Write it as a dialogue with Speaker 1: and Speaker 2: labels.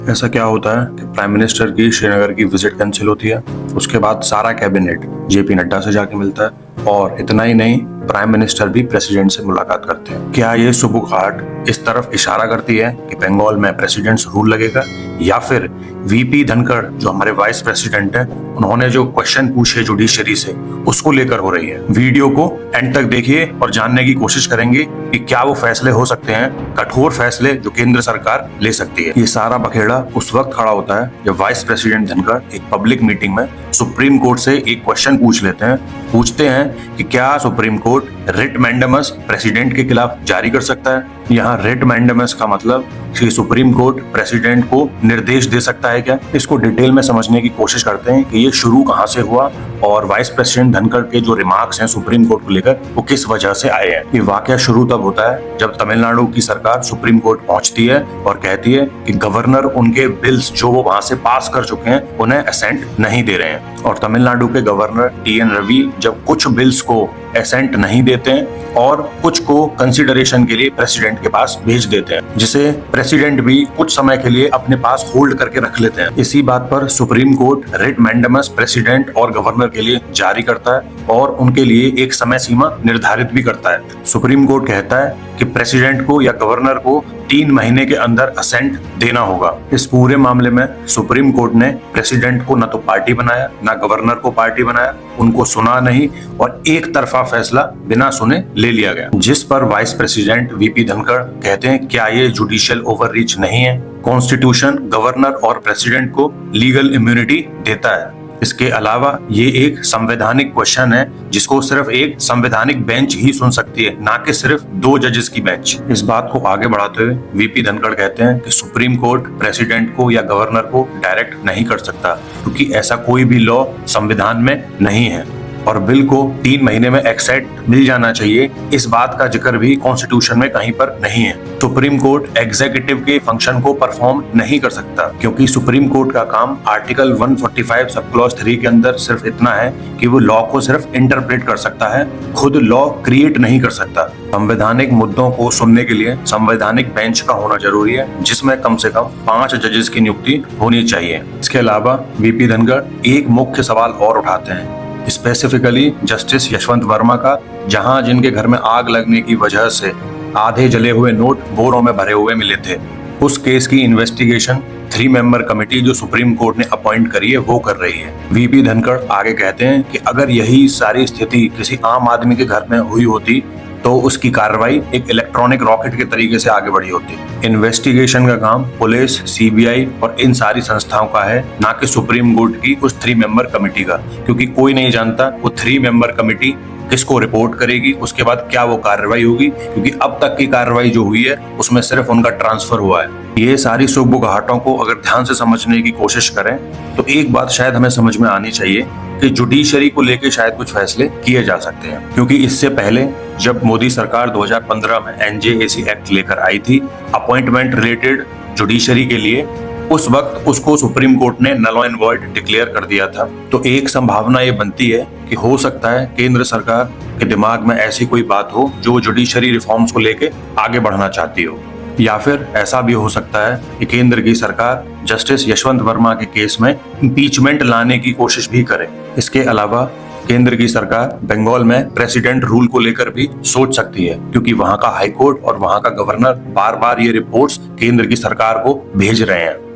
Speaker 1: ऐसा क्या होता है कि प्राइम मिनिस्टर की श्रीनगर की विजिट कैंसिल होती है, उसके बाद सारा कैबिनेट जेपी नड्डा से जाके मिलता है और इतना ही नहीं, प्राइम मिनिस्टर भी प्रेसिडेंट से मुलाकात करते हैं। क्या ये सुबुगाहट इस तरफ इशारा करती है कि बंगाल में प्रेसिडेंट्स रूल लगेगा, या फिर वीपी धनखड़ जो हमारे वाइस प्रेसिडेंट है, उन्होंने जो क्वेश्चन पूछे जुडिशरी से उसको लेकर हो रही है? वीडियो को एंड तक देखिए और जानने की कोशिश करेंगे कि क्या वो फैसले हो सकते हैं, कठोर फैसले जो केंद्र सरकार ले सकती है। ये सारा बखेड़ा उस वक्त खड़ा होता है जब वाइस प्रेसिडेंट धनखड़ एक पब्लिक मीटिंग में सुप्रीम कोर्ट से एक क्वेश्चन पूछते हैं कि क्या supreme court writ mandamus president के खिलाफ जारी कर सकता है। यहाँ रिट मैंडेमस का मतलब कि सुप्रीम कोर्ट प्रेसिडेंट को निर्देश दे सकता है क्या। इसको डिटेल में समझने की कोशिश करते हैं कि ये शुरू कहाँ से हुआ और वाइस प्रेसिडेंट धनखड़ के जो रिमार्क्स हैं सुप्रीम कोर्ट को लेकर वो किस वजह से आए हैं। ये वाकया शुरू तब होता है जब तमिलनाडु की सरकार सुप्रीम कोर्ट पहुंचती है और कहती है कि गवर्नर उनके बिल्स जो वो वहां से पास कर चुके हैं उन्हें असेंट नहीं दे रहे हैं, और तमिलनाडु के गवर्नर टीएन रवि जब कुछ बिल्स को एसेंट नहीं देते हैं और कुछ को कंसिडरेशन के लिए प्रेसिडेंट के पास भेज देते हैं, जिसे प्रेसिडेंट भी कुछ समय के लिए अपने पास होल्ड करके रख लेते हैं। इसी बात पर supreme court writ mandamus president और गवर्नर के लिए जारी करता है और उनके लिए एक समय सीमा निर्धारित भी करता है। सुप्रीम कोर्ट कहता है कि प्रेसिडेंट को या गवर्नर को 3 महीने के अंदर असेंट देना होगा। इस पूरे मामले में सुप्रीम कोर्ट ने प्रेसिडेंट को न तो पार्टी बनाया न गवर्नर को पार्टी बनाया, उनको सुना नहीं और एक तरफा फैसला बिना सुने ले लिया गया, जिस पर वाइस प्रेसिडेंट वीपी धनखड़ कहते हैं क्या ये जुडिशियल ओवररीच नहीं है। कॉन्स्टिट्यूशन गवर्नर और प्रेसिडेंट को लीगल इम्यूनिटी देता है। इसके अलावा ये एक संवैधानिक क्वेश्चन है जिसको सिर्फ एक संवैधानिक बेंच ही सुन सकती है, ना कि सिर्फ 2 जजेस की बेंच। इस बात को आगे बढ़ाते हुए वीपी धनखड़ कहते हैं कि सुप्रीम कोर्ट प्रेसिडेंट को या गवर्नर को डायरेक्ट नहीं कर सकता क्योंकि ऐसा कोई भी लॉ संविधान में नहीं है और बिल को 3 महीने में एक्सेप्ट मिल जाना चाहिए, इस बात का जिक्र भी कॉन्स्टिट्यूशन में कहीं पर नहीं है। सुप्रीम कोर्ट एग्जीक्यूटिव के फंक्शन को परफॉर्म नहीं कर सकता क्योंकि सुप्रीम कोर्ट का काम आर्टिकल 145 सब क्लॉज 3 के अंदर सिर्फ इतना है कि वो लॉ को सिर्फ इंटरप्रेट कर सकता है, खुद लॉ क्रिएट नहीं कर सकता। संवैधानिक मुद्दों को सुनने के लिए संवैधानिक बेंच का होना जरूरी है जिसमें कम से कम 5 जजेस की नियुक्ति होनी चाहिए। इसके अलावा वीपी धनखड़ एक मुख्य सवाल और उठाते हैं, स्पेसिफिकली जस्टिस यशवंत वर्मा का, जहां जिनके घर में आग लगने की वजह से आधे जले हुए नोट बोरों में भरे हुए मिले थे। उस केस की इन्वेस्टिगेशन 3 मेंबर कमेटी जो सुप्रीम कोर्ट ने अपॉइंट करी है वो कर रही है। वीपी धनखड़ आगे कहते हैं कि अगर यही सारी स्थिति किसी आम आदमी के घर में हुई होती तो उसकी कार्रवाई एक इलेक्ट्रॉनिक रॉकेट के तरीके से आगे बढ़ी होती। इन्वेस्टिगेशन का काम पुलिस, सीबीआई और इन सारी संस्थाओं का है, ना कि सुप्रीम कोर्ट की उस 3 मेंबर कमेटी का, क्योंकि कोई नहीं जानता वो 3 मेंबर कमेटी किसको रिपोर्ट करेगी, उसके बाद क्या वो कार्रवाई होगी, क्योंकि अब तक की कार्रवाई जो हुई है उसमें सिर्फ उनका ट्रांसफर हुआ है। ये सारी सुबुगाहटों को अगर ध्यान से समझने की कोशिश करें तो एक बात शायद हमें समझ में आनी चाहिए कि जुडिशरी को लेके शायद कुछ फैसले किए जा सकते हैं, क्योंकि इससे पहले जब मोदी सरकार 2015 में एनजेएसी एक्ट लेकर आई थी अपॉइंटमेंट रिलेटेड जुडिशरी के लिए, उस वक्त उसको सुप्रीम कोर्ट ने नल एंड वॉइड डिक्लेयर कर दिया था। तो एक संभावना ये बनती है कि हो सकता है केंद्र सरकार के दिमाग में ऐसी कोई बात हो जो जुडिशरी रिफॉर्म्स को लेके आगे बढ़ना चाहती हो, या फिर ऐसा भी हो सकता है कि केंद्र की सरकार जस्टिस यशवंत वर्मा के केस में इम्पीचमेंट लाने की कोशिश भी करे। इसके अलावा केंद्र की सरकार बंगाल में प्रेसिडेंट रूल को लेकर भी सोच सकती है, क्योंकि वहां का हाई कोर्ट और वहां का गवर्नर बार बार ये रिपोर्ट्स केंद्र की सरकार को भेज रहे हैं।